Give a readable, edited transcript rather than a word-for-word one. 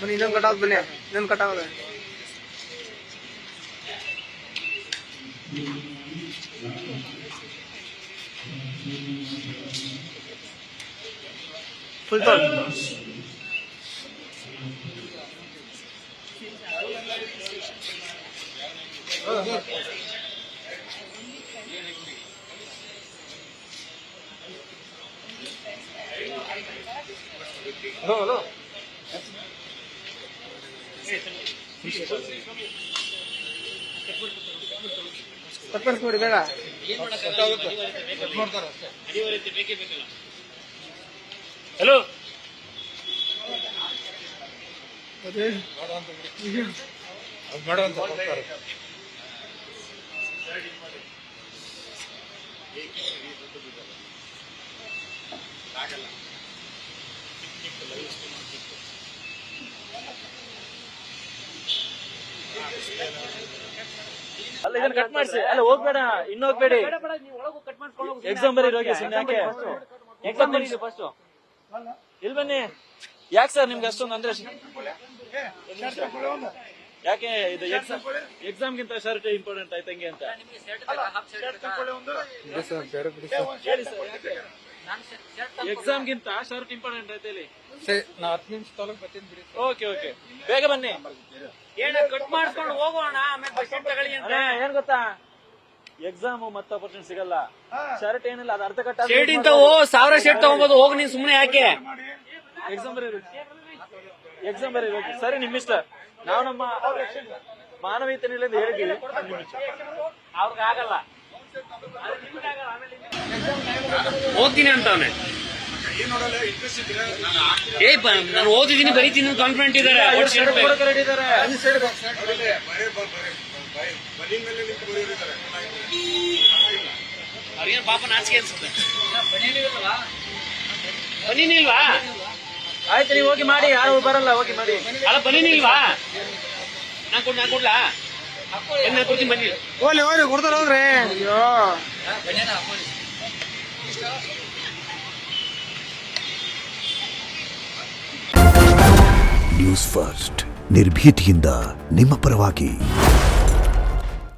ಬನ್ನಿ ಇನ್ನೊಂದು ಕಟಾವ್ ಬನ್ನಿ ಇನ್ನೊಂದು ಕಟಾವ್ ಫುಲ್ ತೋಲ್ ಹಲೋ ತಪ್ಪಿಸ್ಬಿಡಿ ಬೇಡ ಹಲೋ ಅಲ್ಲ ಇದನ್ನ ಕಟ್ ಮಾಡಿಸಿ. ಅಲ್ಲ ಹೋಗ್ಬೇಡ, ಇನ್ನು ಹೋಗ್ಬೇಡಿ. ಎಕ್ಸಾಮ್ ಬರೀ ಹೋಗಿ ಸುಮ್ಮನೆ ಯಾಕೆ ಎಕ್ಸಾಮ್ ಬರೀ ಫಸ್ಟ್. ಇಲ್ಲಿ ಬನ್ನಿ. ಯಾಕೆ ಸರ್ ನಿಮ್ಗೆ ಅಷ್ಟೊಂದು ಅಂದ್ರೆ ಯಾಕೆ ಇದು ಎಕ್ಸಾಮ್ಗಿಂತ ಶರ್ಟ್ ಇಂಪಾರ್ಟೆಂಟ್ ಆಯ್ತು ಹಂಗೆ ಅಂತ ಎಕ್ಸಾಮ್ಗಿಂತ ಶರ್ಟ್ ಇಂಪಾರ್ಟೆಂಟ್ ಆಯ್ತು ಹೇಳಿ. ಓಕೆ ಓಕೆ ಬೇಗ ಬನ್ನಿ. ಕಟ್ ಮಾಡ್ಕೊಂಡು ಹೋಗೋಣ ಏನ್ ಗೊತ್ತಾ, ಎಕ್ಸಾಮ್ ಮತ್ತೆ ಅಪರ್ಚುನಿಟಿ ಸಿಗಲ್ಲ. ಶರ್ಟ್ ಏನಿಲ್ಲ, ಅದು ಅರ್ಧ ಕಟ್ಟ 1000 ಶರ್ಟ್ ತಗೋಬಹುದು. ಹೋಗಿ ನೀನ್ ಸುಮ್ನೆ ಯಾಕೆ ಎಕ್ಸಾಮ್ ಬರೀ ಸರಿ, ನಿಮ್ ಇಷ್ಟ. ನಾವು ನಮ್ಮ ಮಾನವೀಯತೆ ಹೇಳಿದ್ದೀವಿ. ಅವ್ರಿಗೆ ಆಗಲ್ಲ, ಓದ್ತೀನಿ ಅಂತವನೆ. ನಾನು ಓದಿದ್ದೀನಿ ಬರೀತೀನಿ ಕಾನ್ಫಿಡೆಂಟ್ ಇದಾರೆ. ಅವ್ರಿಗೇನು ಪಾಪ ನಾಚಿಕೆ ಅನ್ಸುತ್ತೆ. ಬನ್ನಿಲ್ವಾ? ಆಯ್ತು, ನೀವು ಹೋಗಿ ಮಾಡಿ. ಯಾರು ಬರಲ್ಲ, ಹೋಗಿ ಮಾಡಿ. ಅಲ್ಲ ಬನ್ನಿಲ್ವಾ? ನಾನ್ ಕೊಡ್ಲಾ? ಕೊಡ್ತೀನಿ ಬನ್ನಿ. ಹೋಗ್ಲಿ ಕೊಡ್ತಾರ ಹೋಗ್ರಿ. ಅಯ್ಯೋ ನ್ಯೂಸ್ ಫಸ್ಟ್ ನಿರ್ಭೀತಿಯಿಂದ ನಿಮ್ಮ ಪರವಾಗಿ.